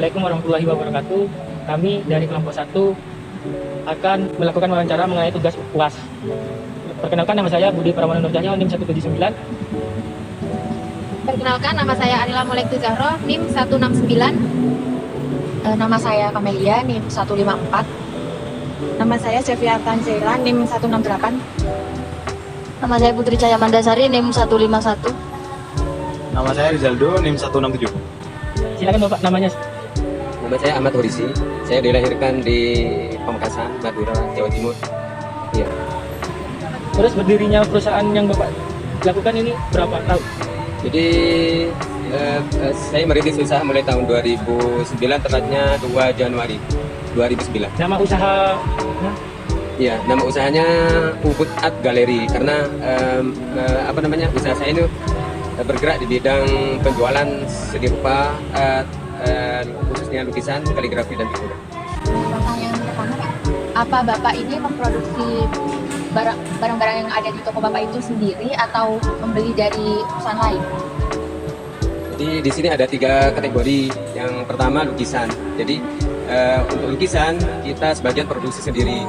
Assalamualaikum warahmatullahi wabarakatuh. Kami dari kelompok 1 akan melakukan wawancara mengenai tugas UAS. Perkenalkan, nama saya Budi Pramono Nurcahyo, NIM 179. Perkenalkan, nama saya Arila Molektu Zahro, NIM 169. Nama saya Kamelia, NIM 154. Nama saya Sevia Tanzela, NIM 168. Nama saya Putri Cahaya Mandasari, NIM 151. Nama saya Rizaldo, NIM 167. Silakan Bapak, namanya. Nama saya Ahmad Horisi. Saya dilahirkan di Pamekasan, Madura, Jawa Timur. Iya. Terus berdirinya perusahaan yang Bapak lakukan ini berapa tahun? Jadi saya merintis usaha mulai tahun 2009, tepatnya 2 Januari 2009. Nama usaha? Iya, nama usahanya Ubud Art Gallery karena usaha saya ini bergerak di bidang penjualan seni rupa, khususnya lukisan, kaligrafi, dan figura. Pertanyaan pertama, Pak. Apa Bapak ini memproduksi barang-barang yang ada di toko Bapak itu sendiri atau membeli dari perusahaan lain? Jadi di sini ada 3 kategori. Yang pertama lukisan. Jadi untuk lukisan kita sebagian produksi sendiri.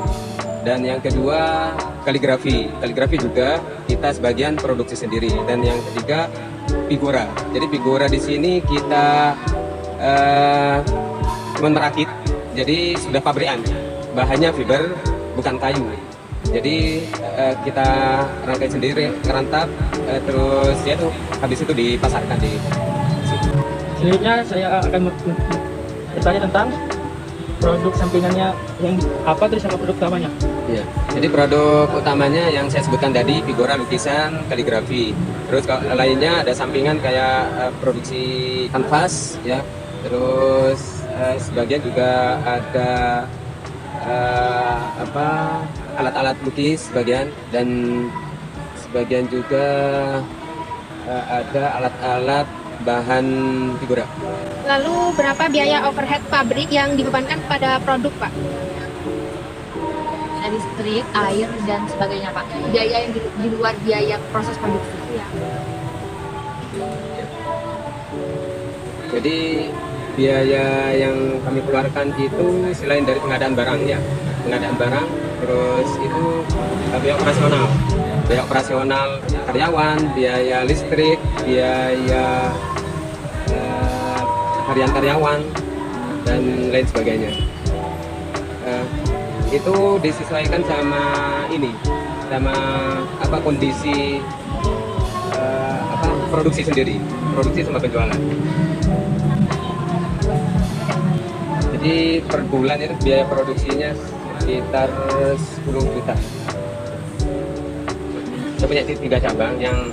Dan yang kedua kaligrafi. Kaligrafi juga kita sebagian produksi sendiri. Dan yang ketiga figura. Jadi figura di sini kita merakit. Jadi sudah pabrikan. Bahannya fiber, bukan kayu. Jadi kita rangkai sendiri, kerantap, terus ya tuh habis itu dipasarkan di situ. Selanjutnya saya akan bertanya tentang produk sampingannya yang apa, terus sama produk utamanya. Iya. Jadi produk utamanya yang saya sebutkan tadi figura, lukisan, kaligrafi. Terus lainnya ada sampingan kayak produksi kanvas, ya. Terus sebagian juga ada alat-alat lukis sebagian, dan sebagian juga ada alat-alat bahan figura. Lalu berapa biaya overhead pabrik yang dibebankan pada produk, Pak? Listrik, air, dan sebagainya, Pak. Biaya yang di luar biaya proses produksi. Ya. Jadi biaya yang kami keluarkan itu selain dari pengadaan barang, ya, pengadaan barang, terus itu biaya operasional karyawan, biaya listrik, biaya harian karyawan, dan lain sebagainya. Itu disesuaikan sama kondisi produksi sendiri, produksi sama penjualan. Jadi per bulan itu biaya produksinya sekitar 10 juta. Saya punya 3 cabang, yang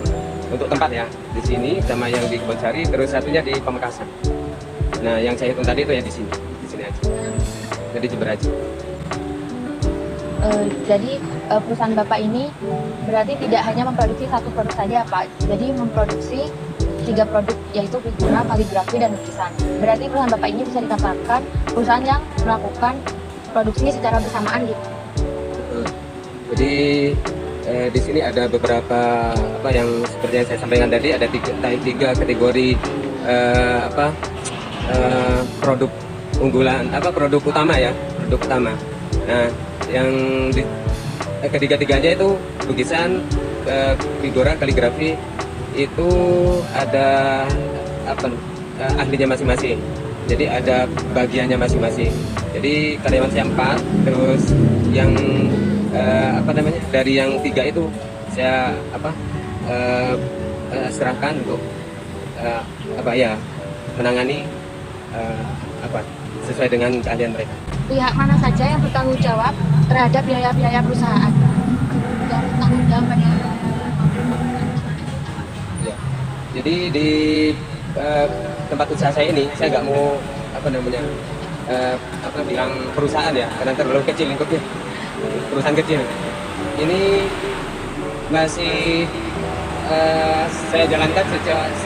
untuk tempat ya di sini, sama yang di Kebonsari, terus satunya di Pamekasan. Nah, yang saya hitung tadi itu ya di sini aja. Jadi Jember aja. Jadi perusahaan Bapak ini berarti tidak hanya memproduksi satu produk saja, Pak. Jadi memproduksi 3 produk, yaitu figura, kaligrafi, dan lukisan. Berarti perusahaan Bapak ini bisa dikatakan perusahaan yang melakukan produksi secara bersamaan gitu. Jadi di sini ada beberapa yang seperti yang saya sampaikan tadi, ada 3 kategori produk unggulan, produk utama ya, produk utama. Nah, yang ketiga-tiganya itu lukisan, figura, kaligrafi, itu ada ahlinya masing-masing. Jadi ada bagiannya masing-masing. Jadi karyawan saya 4, terus yang dari yang 3 itu saya serahkan untuk menangani sesuai dengan keahlian mereka. Pihak mana saja yang bertanggung jawab terhadap biaya-biaya perusahaan? Yang bertanggung jawab pada Ya. Jadi di tempat usaha saya ini, saya nggak mau bilang perusahaan ya, karena terlalu kecil lingkupnya, perusahaan kecil. Ini masih saya jalankan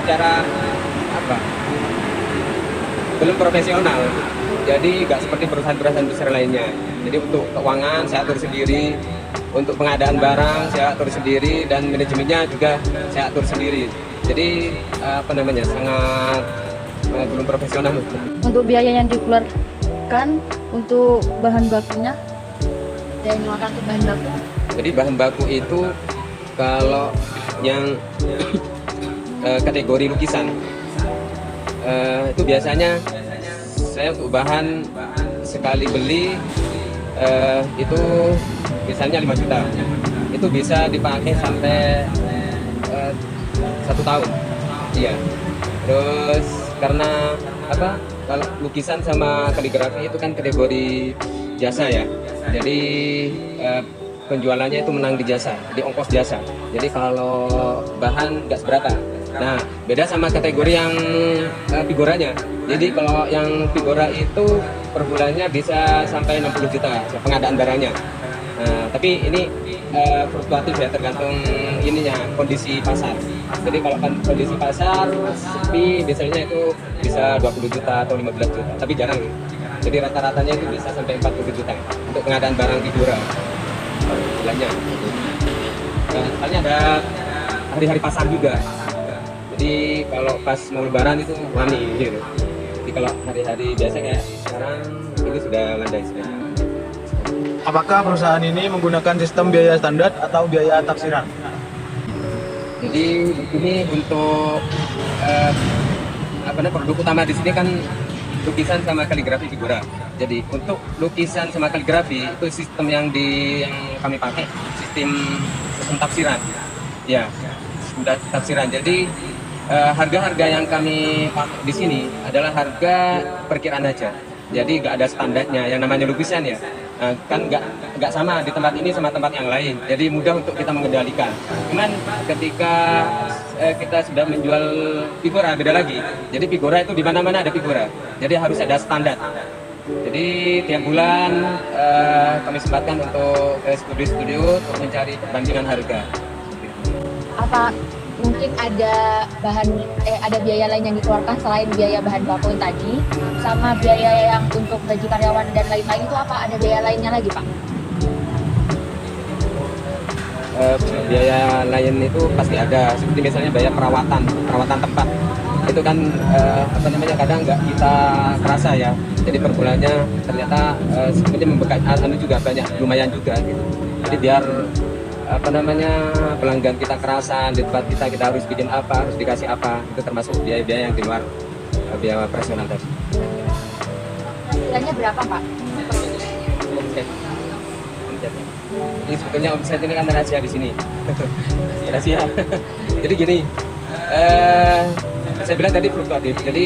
secara belum profesional. Jadi nggak seperti perusahaan-perusahaan besar lainnya. Jadi untuk keuangan saya atur sendiri, untuk pengadaan barang saya atur sendiri, dan manajemennya juga saya atur sendiri. Jadi sangat belum profesional. Untuk biaya yang dikeluarkan untuk bahan bakunya, Dan mengeluarkan untuk bahan baku. Jadi bahan baku itu kalau yang kategori lukisan itu biasanya saya untuk bahan sekali beli itu misalnya 5 juta, itu bisa dipakai sampai 1 tahun. Iya. Terus karena apa? Kalau lukisan sama kaligrafi itu kan kategori jasa ya. Jadi penjualannya itu menang di jasa, di ongkos jasa. Jadi kalau bahan nggak seberapa. Nah, beda sama kategori yang figuranya. Jadi kalau yang figura itu per bulannya bisa sampai 60 juta pengadaan barangnya. Nah, tapi ini fluktuatif ya, tergantung ininya, kondisi pasar. Jadi kalau kondisi pasar sepi biasanya itu bisa 20 juta atau 15 juta, tapi jarang. Jadi rata-ratanya itu bisa sampai 40 juta untuk pengadaan barang figura bulannya. Soalnya ada hari-hari pasar juga. Jadi kalau pas mau lebaran itu rame gitu. Jadi kalau hari-hari biasa kayak sekarang itu sudah landai sudah. Apakah perusahaan ini menggunakan sistem biaya standar atau biaya taksiran? Jadi ini untuk produk utama di sini kan lukisan sama kaligrafi figura. Jadi untuk lukisan sama kaligrafi itu sistem yang kami pakai sistem tafsiran. Ya, sudah tafsiran. Jadi harga-harga yang kami pakai di sini adalah harga perkiraan aja. Jadi nggak ada standarnya. Yang namanya lukisan ya, kan nggak sama di tempat ini sama tempat yang lain. Jadi mudah untuk kita mengendalikan. Cuman ketika kita sudah menjual figura beda lagi. Jadi figura itu di mana-mana ada figura. Jadi harus ada standar. Jadi tiap bulan kami sempatkan untuk ke studio-studio untuk mencari perbandingan harga. Apa mungkin ada ada biaya lain yang dikeluarkan selain biaya bahan baku yang tadi, sama biaya yang untuk gaji karyawan dan lain-lain itu apa? Ada biaya lainnya lagi, Pak? Biaya lain itu pasti ada, seperti misalnya biaya perawatan tempat. Itu kan kadang nggak kita kerasa ya. Jadi per bulannya ternyata sebenarnya membekali juga banyak, lumayan juga gitu. Jadi biar pelanggan kita kerasan di tempat kita harus bikin apa, harus dikasih apa, itu termasuk biaya-biaya yang di luar biaya operasional tadi. Biayanya berapa, Pak? Omset. Ini sebetulnya omset ini kan rahasia di sini. Rahasia. Jadi gini, saya bilang tadi fluktuatif. Jadi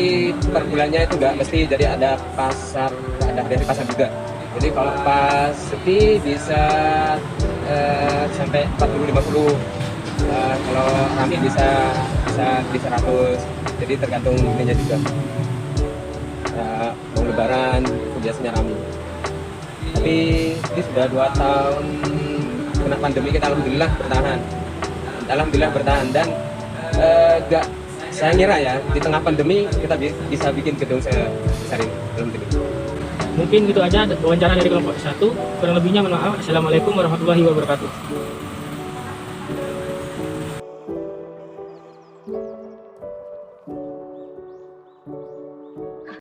per bulannya itu nggak mesti jadi ada pasar, ada dari pasar juga. Jadi kalau pas sepi bisa sampai 40-50. Kalau rame bisa di 100. Jadi tergantung ininya juga. Mau lebaran itu biasanya rame. Tapi ini sudah 2 tahun kena pandemi, kita alhamdulillah bertahan dan saya ngira ya di tengah pandemi kita bisa bikin gedung sebesar ini, alhamdulillah. Mungkin gitu aja wawancara dari kelompok 1. Kurang lebihnya mohon maaf. Assalamualaikum warahmatullahi wabarakatuh.